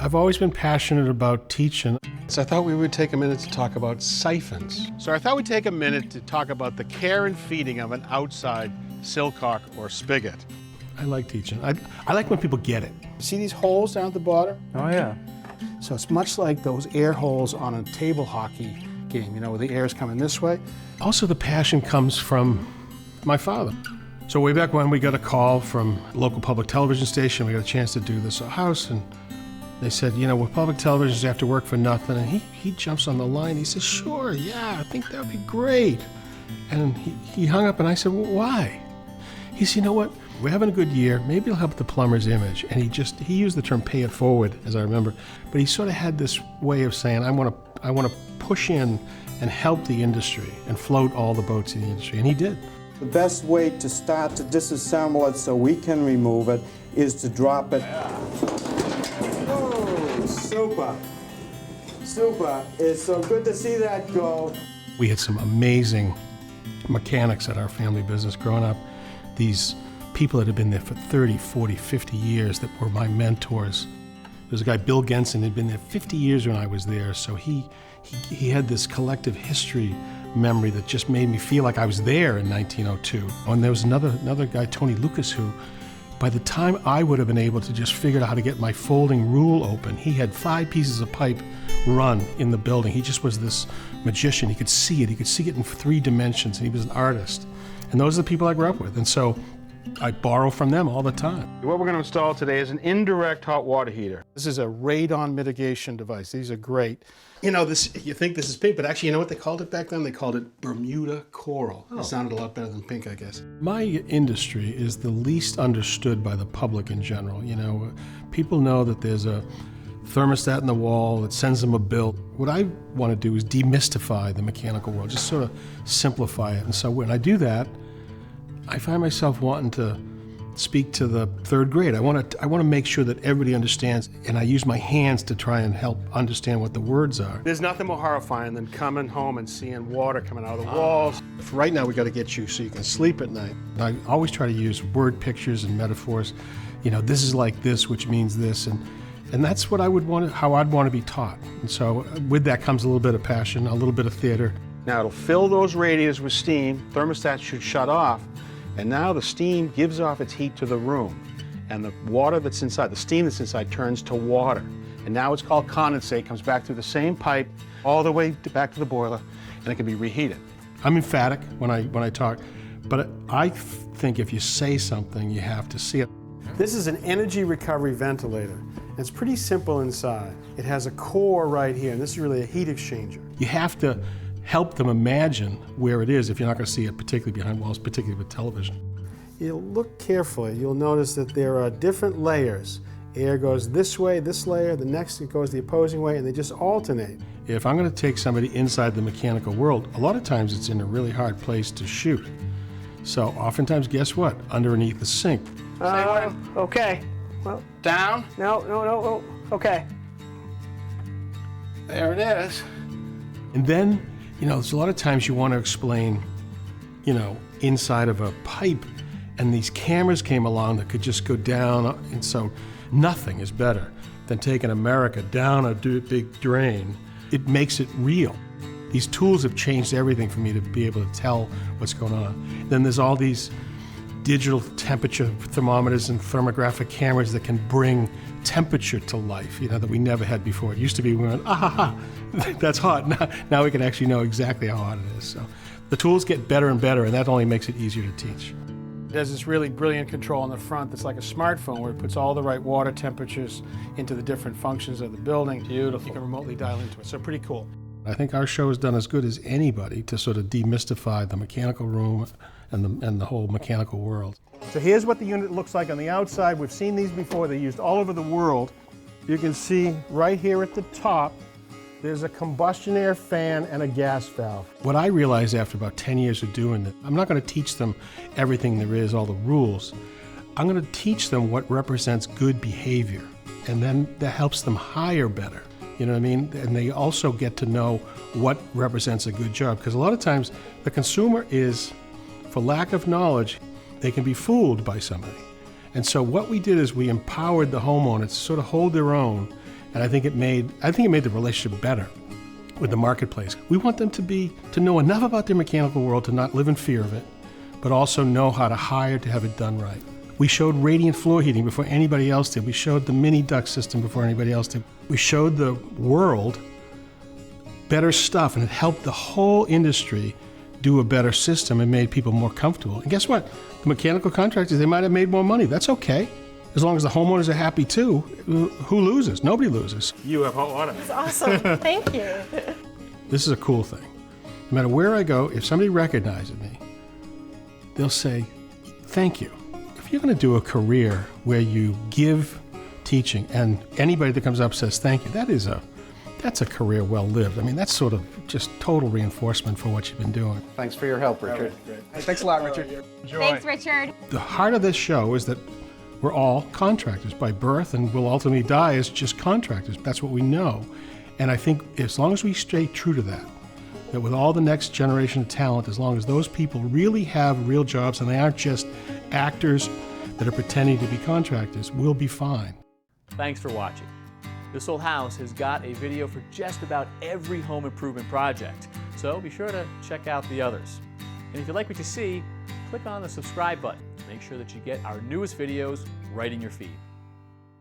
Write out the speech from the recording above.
I've always been passionate about teaching. So I thought we would take a minute to talk about siphons. So I thought we'd take a minute to talk about the care and feeding of an outside silcock or spigot. I like teaching. I like when people get it. See these holes down at the bottom? Oh, yeah. So it's much like those air holes on a table hockey game, you know, where the air is coming this way. Also, the passion comes from my father. So way back when, we got a call from a local public television station. We got a chance to do this at house, and they said, you know, with public television, you have to work for nothing. And he jumps on the line. He says, sure, yeah, I think that would be great. And he hung up, and I said, well, why? He said, you know what? We're having a good year. Maybe it'll help the plumber's image. And he used the term pay it forward, as I remember. But he sort of had this way of saying, I want to push in and help the industry and float all the boats in the industry. And he did. The best way to start to disassemble it so we can remove it is to drop it. Oh, super. Super. It's so good to see that go. We had some amazing mechanics at our family business growing up. These people that had been there for 30, 40, 50 years that were my mentors. There's a guy, Bill Genson, had been there 50 years when I was there, so he had this collective history memory that just made me feel like I was there in 1902. And there was another guy, Tony Lucas, who by the time I would have been able to just figure out how to get my folding rule open, he had 5 pieces of pipe run in the building. He just was this magician. He could see it. He could see it in 3 dimensions, and he was an artist. And those are the people I grew up with. And so I borrow from them all the time. What we're going to install today is an indirect hot water heater. This is a radon mitigation device. These are great. You know, you think this is pink, but actually, you know what they called it back then? They called it Bermuda coral. It sounded a lot better than pink, I guess. My industry is the least understood by the public in general. You know, people know that there's a thermostat in the wall that sends them a bill. What I want to do is demystify the mechanical world, just sort of simplify it. And so when I do that, I find myself wanting to speak to the 3rd grade. I want to make sure that everybody understands, and I use my hands to try and help understand what the words are. There's nothing more horrifying than coming home and seeing water coming out of the walls. Right now we got to get you so you can sleep at night. I always try to use word pictures and metaphors. You know, this is like this, which means this, and that's what how I'd want to be taught. And so with that comes a little bit of passion, a little bit of theater. Now it'll fill those radiators with steam. Thermostat should shut off. And now the steam gives off its heat to the room. And the water that's inside, the steam that's inside, turns to water. And now it's called condensate, comes back through the same pipe all the way back to the boiler, and it can be reheated. I'm emphatic when I talk, but I think if you say something, you have to see it. This is an energy recovery ventilator. It's pretty simple inside. It has a core right here, and this is really a heat exchanger. You have to help them imagine where it is if you're not going to see it, particularly behind walls, particularly with television. You'll look carefully. You'll notice that there are different layers. Air goes this way, this layer, the next it goes the opposing way, and they just alternate. If I'm going to take somebody inside the mechanical world, a lot of times it's in a really hard place to shoot. So oftentimes, guess what? Underneath the sink. Okay. Well, Down. No. Okay. There it is. And then, you know, there's a lot of times you want to explain, you know, inside of a pipe, and these cameras came along that could just go down, and so nothing is better than taking America down a big drain. It makes it real. These tools have changed everything for me to be able to tell what's going on. Then there's all these digital temperature thermometers and thermographic cameras that can bring temperature to life, you know, that we never had before. It used to be we went, that's hot. Now we can actually know exactly how hot it is. So the tools get better and better, and that only makes it easier to teach. There's this really brilliant control on the front that's like a smartphone where it puts all the right water temperatures into the different functions of the building. Beautiful. You can remotely dial into it, so pretty cool. I think our show has done as good as anybody to sort of demystify the mechanical room and the whole mechanical world. So here's what the unit looks like on the outside. We've seen these before. They're used all over the world. You can see right here at the top, there's a combustion air fan and a gas valve. What I realized after about 10 years of doing it, I'm not going to teach them everything there is, all the rules. I'm going to teach them what represents good behavior, and then that helps them hire better. You know what I mean? And they also get to know what represents a good job, because a lot of times the consumer is, for lack of knowledge, they can be fooled by somebody. And so what we did is we empowered the homeowners to sort of hold their own And I think it made the relationship better with the marketplace. We want them to know enough about their mechanical world to not live in fear of it, but also know how to hire to have it done right. We showed radiant floor heating before anybody else did. We showed the mini duct system before anybody else did. We showed the world better stuff, and it helped the whole industry do a better system and made people more comfortable. And guess what? The mechanical contractors, they might have made more money. That's okay. As long as the homeowners are happy too. Who loses? Nobody loses. You have hot water. That's awesome. Thank you. This is a cool thing. No matter where I go, if somebody recognizes me, they'll say, thank you. If you're going to do a career where you give teaching and anybody that comes up says thank you, that's a career well lived. I mean, that's sort of just total reinforcement for what you've been doing. Thanks for your help, Richard. Thanks a lot, Richard. Enjoy. Thanks, Richard. The heart of this show is that we're all contractors by birth and will ultimately die as just contractors. That's what we know. And I think as long as we stay true to that with all the next generation of talent, as long as those people really have real jobs and they aren't just actors that are pretending to be contractors, we'll be fine. Thanks for watching. This Old House has got a video for just about every home improvement project, so be sure to check out the others. And if you like what you see, click on the subscribe button. Make sure that you get our newest videos right in your feed.